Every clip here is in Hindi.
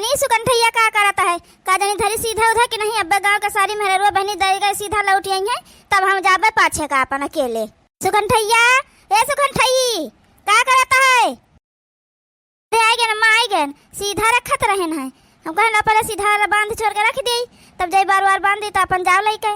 बहनी सुकंठैया का करता है का जानी धरी सीधा उधर कि नहीं। अब गांव का सारी मेहरुआ बहनी दई गए सीधा लौट आई है तब हम जाबे पाछे का अपन अकेले। सुकंठैया ए सुकंठई का करता है। आई गए अम्मा आई गए सीधा रखत रहन है। हम कहे ना पहले सीधा बांध छोड़ के रख दी तब जब बार बार बांध दी तो अपन जाओ लई के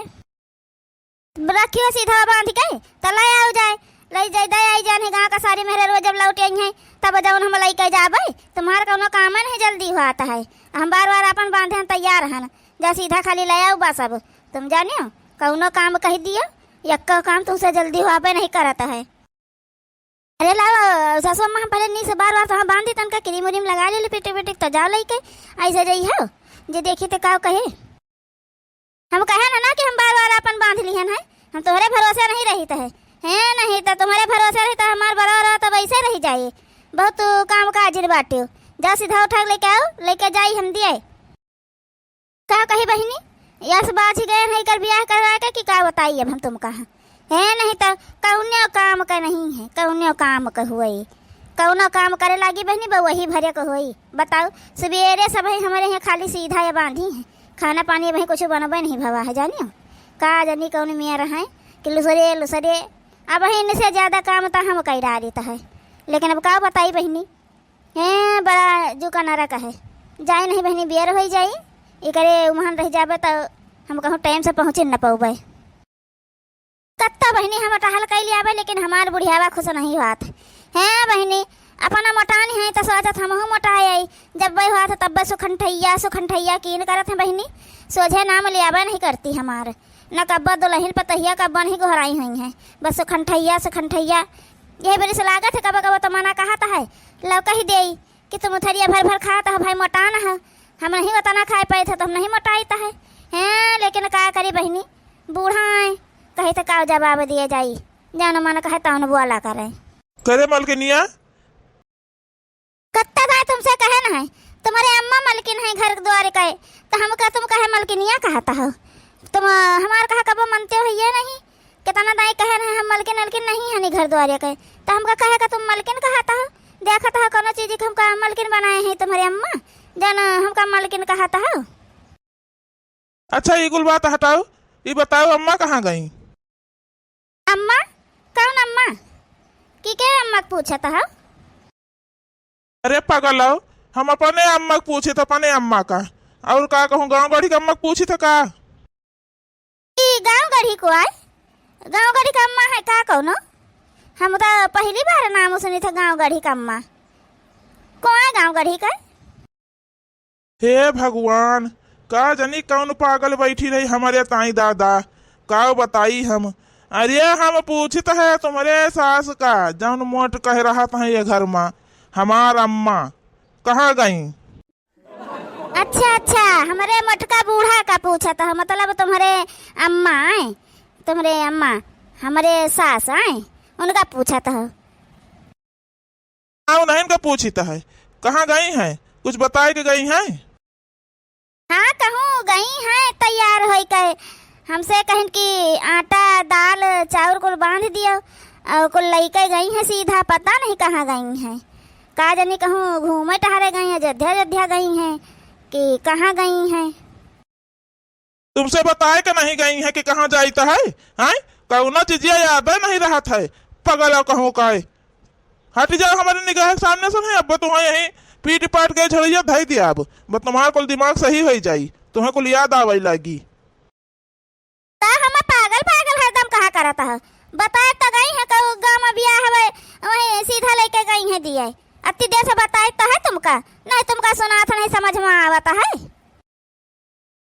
रखियो सीधा बांध के तो ले आओ जाए लई जाए दे आई जाने गांव का सारी मेहरुआ जब लौट आई है तब जब हम लई के जाबे तुम्हार कोनो काम नहीं जल्दी होता है। हम बार बार अपन बांधे तैयार हन जा सीधा खाली ले आओ बस। अब तुम जानियो कौनो काम कह दियो यक्का काम तुमसे जल्दी होबे नहीं करता है। अरे लाओ ससुर मां पहले नी से बार बार तो हम बांधी तन का क्रीम उरीम लगा ले पिटे पिटे तो जाओ लई के ऐसे जई हो जे देखी तो का कहे। हम कहे ना कि हम बार बार अपन बांध लिहन है। हम तोहरे भरोसे नहीं रही तो है नहीं तो तुम्हारे भरोसे रही तो हमार बराबर तो वैसे रही जाए। बहुत काम काजिर बाटे जा सीधा उठा लेके आओ लेके जाई हम दिए का कही बहनी यस बाज ही गए नहीं कर ब्याह करवा के कि का बताइए अब हम तुम कहा है नहीं तो कौनो काम का नहीं है कौनो काम का हुई कौनो काम करे लागी बहनी बा वही भरे को हुई। बताओ सवेरे सब हमारे यहाँ खाली सीधा या बांधी है खाना पानी वही कुछ बनबे नहीं भवा है जानियो का जानी कौन मियाँ रहे कि लुसरे लुसरे अब इनसे ज्यादा काम तो हम कई डाली है। लेकिन अब का बताई बहनी है बड़ा जुका नरक है जाए नहीं बहनी बेर हो जाई ये करे उमहन रह जाबे तो हम कहूँ टाइम से पहुँचे न पाऊबे कत्ता बहनी हम टहल कैली आबे लेकिन हमार बुढ़ियावा खुश नहीं होत है बहनी अपना मोटानी है तो सोचत हमहू मोटाई आई जब वही हुआ था तब सुखंठैया कीन करत है बहनी सोझे नाम लियाबे नहीं करती हमार न कब्बा दुलहिन पतहिया कब्बा नहीं घोराई हुई है बस सुखंठैया यही बड़ी से लागत है कब कब तो मना कहा था है लौका ही दे कि तुम उथरिया भर भर खाता है भाई मोटाना है हम नहीं बताना खाए पाए थे तो हम नहीं मोटाईता है हैं। लेकिन का करी बहनी बूढ़ा है कहे तो का जवाब दिए जाई जानो मन कहे तो बोला करे मलकिनिया कत्ता था तुमसे कहे ना है तुम्हारे अम्मा मलकिन है घर द्वारे कहे तो हम का तुम कहे मलकिनिया कहता हो तुम हमार कहा कब मानते हो ये नहीं कितना दाई कहे ना हम मलकिन अलकिन नहीं है घर द्वारे कहे तो हमका कहे का तुम मलकिन कहता हो देखा था कोनो चीज के हमका मलकिन बनाए हैं तुम्हारे अम्मा जाना हमका मलकिन कहता हो। अच्छा ये कुल बात हटाओ ये बताओ अम्मा कहाँ गई। अम्मा कौन अम्मा की के अम्मा पूछा था। अरे पागल हो हम अपने अम्मा को पूछे तो अपने अम्मा का और का कहूँ गाँव गढ़ी का अम्मा पूछी था का गाँव गढ़ी को आए गाँव गढ़ी का अम्मा है का कौनो हम तो पहली बार नाम सुनी था गाँव गढ़ी का अम्मा कौन है गाँव गढ़ी का। हे भगवान का जानी कौन पागल बैठी रही हमारे ताई दादा का बताई हम। अरे हम पूछित है तुम्हारे सास का जौन मोट कह रहा था ये घर में हमार अम्मा कहाँ गई। अच्छा हमारे मटका बूढ़ा का पूछा था मतलब तुम्हारे अम्मा हमारे सास आए उनका पूछा था। नहीं का पूछी है कहाँ गई हैं कुछ बताए के गई हैं। हाँ कहूँ गई हैं तैयार हो के हमसे कहें कि आटा दाल चाउर को बांध दियो और कुल लेके गई हैं सीधा पता नहीं कहाँ गई हैं का जानी कहूँ घूमे टहरे गई हैं अयोध्या गई हैं कि कहाँ गई हैं। तुमसे बताए कि नहीं गई है कि कहाँ जाता है कौना चीजिया याद नहीं रहा था पगल कहूँ का हट जाओ हमारे निगाह सामने से नहीं। अब तुम्हें यही पीट पाट के झड़िया धई दिया अब तुम्हारा कुल दिमाग सही हो जाई तुम्हें कुल याद आवे लगी। हम पागल हरदम कहा करता है बताए तो गई है गाँव में ब्याह है वही सीधा लेके गई है दिए अति देर से बताए तो है तुमका नहीं तुमका सुना था नहीं समझ में आवता है।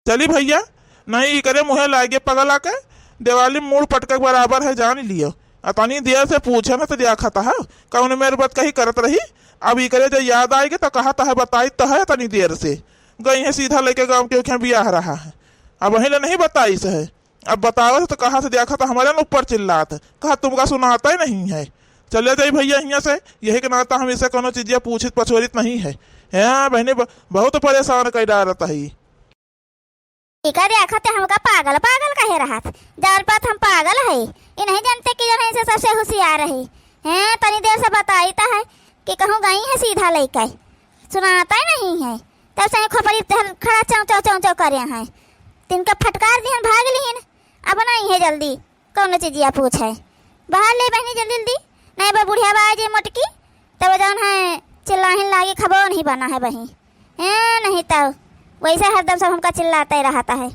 चली भैया नहीं करे मुहे लागे पगल आके दिवाली मूड पटक बराबर है जान लियो अतनी देर से पूछे ना तो देखा था कौन मेरे बात कही करत रही अब ये करे जो याद आएगी तो कहा है बताई तो है तनी देर से गई है सीधा लेके गाँव के ब्याह रहा है अब वही नहीं बताई से है अब बताओ तो कहा से देखा था हमारे ऊपर चिल्लात कहा तुमका सुनाता ही नहीं है। चले जाइए भैया यहाँ से यही के नाता हम इसे कोनो चीज़ पूछित पछोरित नहीं है बहने बहुत परेशान कर डालता है। हमका पागल कहे रहा जान पात हम पागल है ये नहीं जानते कि जो है सबसे होशियार है तनी देर से बताई है कि कहूँ गई है सीधा लेकर सुनाता ही नहीं है तब से खोपड़ी खड़ा चाव चाव चाव चाव करे हैं। तिनका फटकार दिहन भाग लिहन। अब नहीं है जल्दी कौन चीजिया पूछे बाहर ले बहनी जल्दी जल्दी नहीं बा बुढ़िया बाजे मोटकी तब जौन है चिल्लाहिन लागे खबो नहीं बना है बही नहीं तब वैसे हरदम सब हमका चिल्लाता ही रहता है।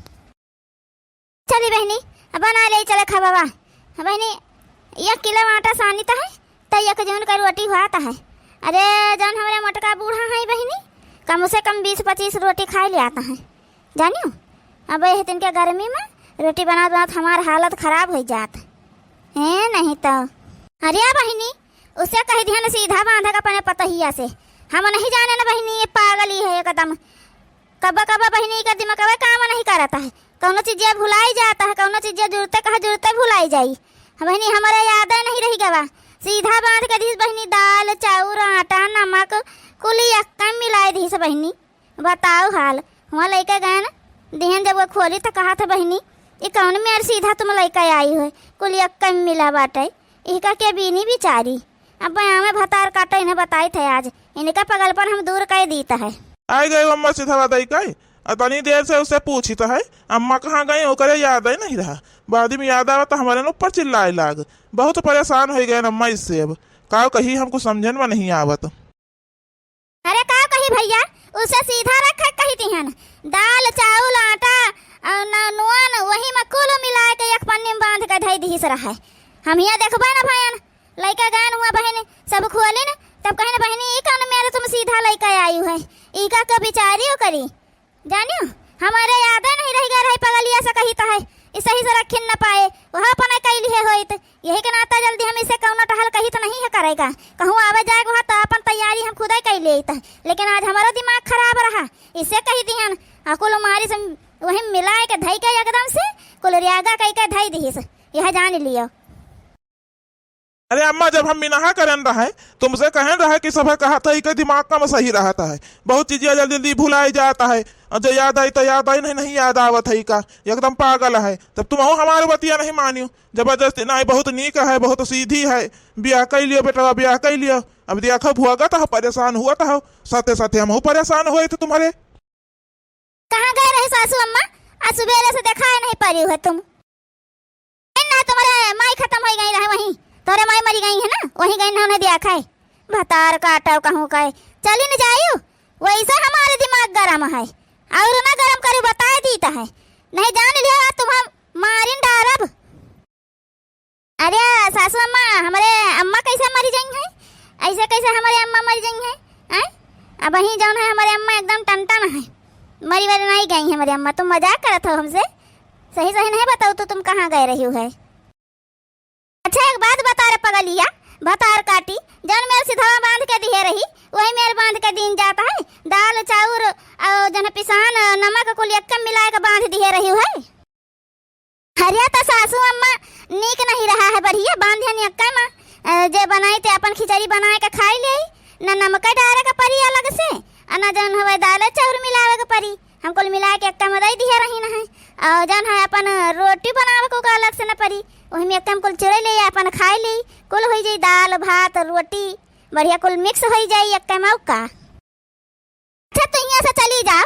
चली बहनी बना ले चले खबावा बहनी 1 किलो आटा सानीता है तो 1 जौन का रोटी हुआता है। अरे जौन हमारे मोटका बूढ़ा है बहनी कम से कम 20-25 रोटी खा ले आता है जानियो। अब यह दिन के गर्मी में रोटी बना हमार हालत खराब हो जात है नहीं तो। अरे बहनी उसे कही ध्यान सीधा बांधा का अपने पतहिया से हम नहीं जाने ना बहनी ये पागल ही है एकदम। कब्बा कब्बा बहनी का दिमाग काम नहीं करता है कौनो चीज भुलाई जाता है कौनो चीज जरूरत भुलाई जाई बहनी हमारा याद नहीं रही गवा। सीधा बांध के दी बहनी दाल चाउर आटा नमक कुल यक्का मिलाई दी बहनी। बताओ हाल वहाँ लड़का गए ना दिहन जब वो खोली तो कहा था बहनी ये कौन में यार सीधा तुम लड़का आई हो कुल यक्का मिला बाटे इनका के बीनी बिचारी। अब में भतार काटा इन्हें बताई थे आज इनका पगल पर हम दूर कर दीता है। आई गए अम्मा सीधा बताई कई अतनी देर से उसे पूछी तो है अम्मा कहाँ गई ओकरे याद ही नहीं रहा। बाद में याद आवा तो हमारे ऊपर चिल्लाए लाग। बहुत परेशान हो गए अम्मा इससे। अब का कही हमको समझन में नहीं आवत। अरे का कही भैया उसे सीधा रखा कही तिहन दाल चाउल आटा नुआन वही में कुल मिला के एक पन्नी में बांध के धई दी रहा है। हम यहाँ देखबे ना भैया लड़का गान हुआ बहन सब खोले न तब कहे ना बहनी ई कौन मेरे तुम सीधा लड़का आई है इका का बिचारी हो करी जानियो। हमारे याद नहीं रह गया पगलिया से कही तो है इस सही से रखिन न पाए वह अपना कैली है होइत यही के नाता जल्दी हम इसे कौन टहल कही तो नहीं है करेगा कहूँ आवे जाएगा वहाँ तो अपन तैयारी हम खुदा कर ले लेकिन आज हमारा दिमाग खराब रहा इसे कही दिहन कुल मारी से वही मिलाए के धई के एकदम से कुल रियागा कही के धई दी यह जान लियो। अरे अम्मा जब हम मिनाहा करन रहा है तुमसे कहन रहा है कि सब कहा था कि दिमाग कम सही रहता है बहुत चीजें जल्दी जल्दी भुलाई जाता है और जो याद आई तो याद आई नहीं याद आवत है का एकदम पागल है। तब तुम हमारे बतिया नहीं मानियो जबरदस्ती नहीं बहुत नीक है बहुत सीधी है ब्याह कर लियो बेटा ब्याह कर लियो। अब देखो भुआगा तो परेशान हुआ था साथे साथे हम परेशान हुए थे तुम्हारे। कहाँ गए रहे सासू अम्मा आज सुबह से देखा नहीं पारी हो तुम तुम्हारे माई खत्म हो गई रहे वहीं तोरे माई मरी गई है ना वहीं गई ना उन्हें दिया खाए भतार काटा कहूँ कहे चली न जायू वैसा हमारे दिमाग गरम है और ना गरम करी बता दीता है नहीं जान लिया तुम हम मारिन डारब। अरे सासू अम्मा हमारे अम्मा कैसे मरी गई है ऐसे कैसे हमारे अम्मा मरी गई है अब वहीं जान है हमारे अम्मा एकदम टनटन है मरी वाली नहीं गई है हमारी अम्मा। तुम मजाक करत हो हमसे सही सही नहीं बताओ तो तुम कहाँ गए रही हो है। अच्छा एक बात बता रे पगलिया भतार काटी जन मेरे सिधवा बांध के दिए रही वही मेरे बांध के दिन जाता है दाल चाउर और जन पिसान नमक कुल यक्कम मिला के बांध दिए रही है। हरिया तो सासू अम्मा नीक नहीं रहा है बढ़िया बांधिया यक्का में जे बनाई ते अपन खिचड़ी बना के खाई ले न नमक डाले के परी अलग से न जन हवे दाल चाउर मिलावे के परी हम कुल मिला के यक्का में दई दिए रही न है और जन है अपन रोटी बनावे को अलग से न परी वही में एकदम कुल चुरे ले अपन खाई ली कुल हो जाई दाल भात रोटी बढ़िया कुल मिक्स हो जाई एक मौका। अच्छा तो यहाँ से चली जा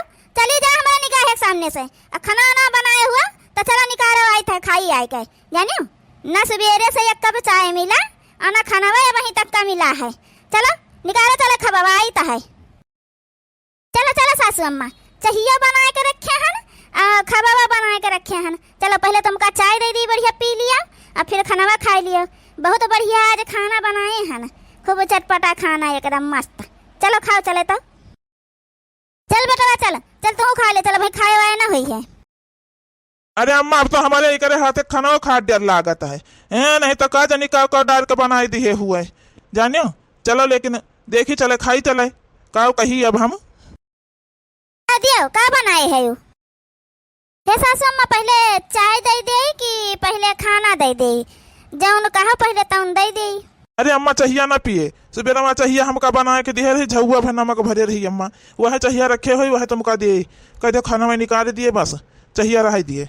हमारे निगाह के सामने से खाना ना बनाए हुआ तो चलो निकालो आई था खाई आए के जानियो न सवेरे से एक कप चाय मिला और न खाना वहीं तक का मिला है। चलो निकालो चलो खबा आई तो है चलो चलो सासू अम्मा चाहिए बना के रखे हैं खबावा बना के रखे हैं। चलो पहले तुमका चाय दे दी बढ़िया पी लिया और फिर खाना खा लियो बहुत बढ़िया आज खाना बनाए हैं खूब चटपटा खाना एकदम मस्त। चलो खाओ चले तो चल बेटा चल चल तू खा ले चलो भाई खाए वाए ना हुई है। अरे अम्मा अब तो हमारे इकरे हाथे खाना खा डर लागत है नहीं तो का जानी का डाल के बनाई दिए हुए जानियो। चलो लेकिन देखी चले खाई चले का कही अब हम दियो का बनाए है हे सासू अम्मा पहले चाय दे दे कि पहले खाना दे दे जौन कहा पहले तौन दे दे। अरे अम्मा चाहिए ना पिए सुबेरा में चाहिए हमका बना के दिए रही झुआ भर नमक भरे रही अम्मा वह चाहिए रखे हुई वह तुमका दिए कह दो खाना में निकाल दिए बस चाहिए रह दिए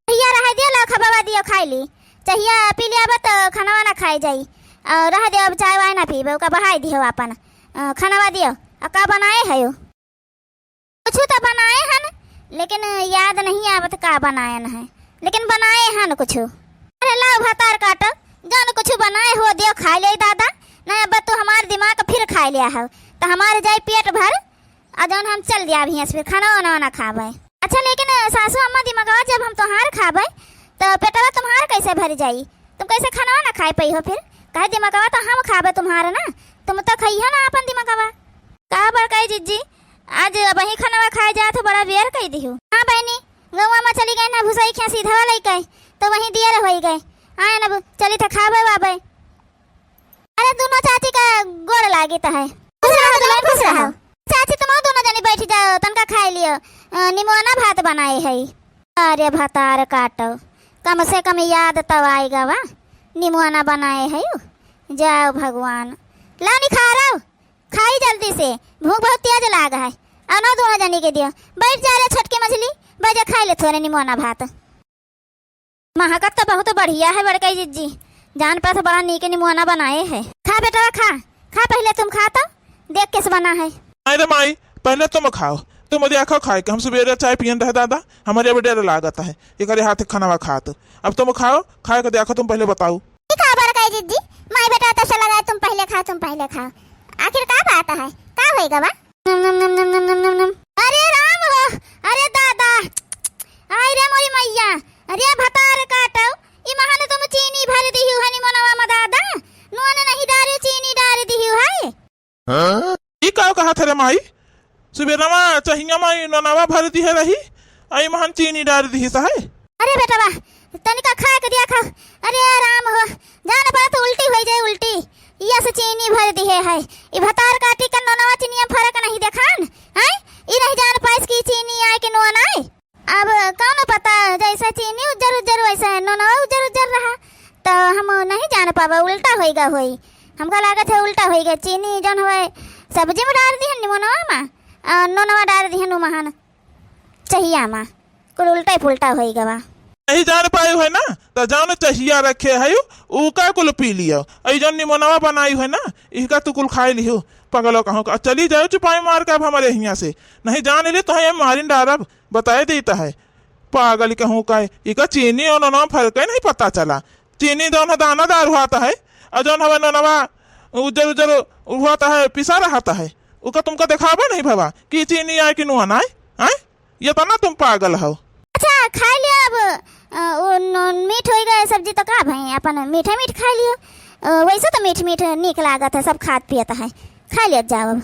ला खबावा दियो खाई ली चाहिए पी लिया तो खाना ना खाई जाई और रह दियो अब चाय वाय ना पीबे ओका बहाई दियो अपन खाना दियो का बनाए है कुछ तो बनाए हन, लेकिन याद नहीं आवत का बनाए है, लेकिन बनाए हन कुछ। अरे लाओ भतार काटो, जौन कुछ बनाए हो दियो खा ले दादा। नहीं अब तो हमारे दिमाग फिर खा लिया है, तो हमारे जाए पेट भर और जौन हम चल दिया भी फिर खाना वाना खावे। अच्छा लेकिन सासू अम्मा दिमागवा जब हम तोहार खावे तो पेटवा तुम्हार कैसे भर जाई? तुम कैसे खाना वाना खाए पई हो फिर? कहे दिमागवा तो हम खावे तुम्हारा ना, तुम तो खइहो ना अपन दिमागवा। का बड़काई जिज्जी आज वही खाना खाए जा तो बड़ा बेर कह दिहु। हाँ बहनी गौवा में चली गई ना भुसाई खिया सीधा वाला गए तो वहीं दिया हो गए। आए ना चली तो खावे वाबे। अरे दोनों चाची का गोड़ लागी तो है। खुश रहो चाची, तुम दोनों जनी बैठ जाओ, तनका खाए लियो। निमोना भात बनाए है। अरे भतार काटो, कम से कम याद तो आएगा वा। निमोना बनाए है जाओ भगवान। लानी खा रहा खाई जल्दी से, भूख बहुत तेज लाग है। और दोनों जनी के दियो, बैठ जा रे छोटकी मछली, बैठ खा ले थोड़े निमोना भात। महकत तो बहुत बढ़िया है बड़काई जिज्जी, जान पर तो बड़ा नीक निमोना बनाए है। खा बेटा खा, खा पहले तुम खा तो देख कैसे बना है। अरे माई पहले तुम खाओ, तुम देखो खाए के हम सवेरे चाय पियन रहे दादा, हमारे अब डेर लागत है ये करे हाथ खाना खा। तो अब तुम खाओ, खाए के देखो तुम पहले बताओ। खा बड़काई जिज्जी, माई बेटा तो चला गया, तुम पहले खाओ, तुम पहले खाओ। आखिर का बात है, का होएगा बा? अरे राम हो, अरे दादा, आई रे मोरी मैया, अरे भतार काटो, ई महान तुम चीनी भर दिहु हनी मनवा में दादा, नून नहीं डारे चीनी डाल दिहु है। हां ई का कहा थे रे माई? सुबेरा मा चाहिया माई ननावा भर दी है रही, आई महान चीनी डाल दी है। अरे बेटा बा तनिका खा के दिया खा। अरे राम हो, जाने पर तो उल्टी हो जाए उल्टी, ये से चीनी भर दी है। ई भतार काटी का नोनवा चीनी में फर्क नहीं देखान है, ई नहीं जान पाइस की चीनी आए कि नोन आए। अब कौन पता, जैसा चीनी उज्जर उज्जर वैसा है नोनवा उज्जर उज्जर रहा, तो हम नहीं जान पावा, उल्टा होएगा होई। हमका लागत है उल्टा होएगा, चीनी जौन होए सब्जी में डाल दी है निमोनवा में, नोनवा डाल दी है नु महान चाहिया मा, कुल उल्टा पुल्टा होएगा बा। नहीं जान पाए है ना तो जान चाहिया रखे है ऊ का कुल पी लियो, आई जन निमोनवा बनाई है ना इसका तू कुल खाई लियो। पगलो कहो का चली जाओ चुपाई मार के अब हमारे यहाँ से, नहीं जान ले तो है मारिन डारब बताए देता है। पागल कहूँ का इका चीनी और नोनवा फर्क है नहीं पता चला। चीनी दोनों दानादार हुआता है और जौन हवा नोनवा उज्जर उज्जर हुआता है पिसा रहता है, उका तुमका दिखावा नहीं भवा कि चीनी आए कि नुआ आए, ये तो ना तुम पागल हो। अच्छा खा लियो अब मीठ हो गए सब्जी तो का भाई अपन मीठा मीठ खा लियो, वैसे तो मीठ मीठ निक लागत है, सब खात पियत है, खा लियो जाओ अब।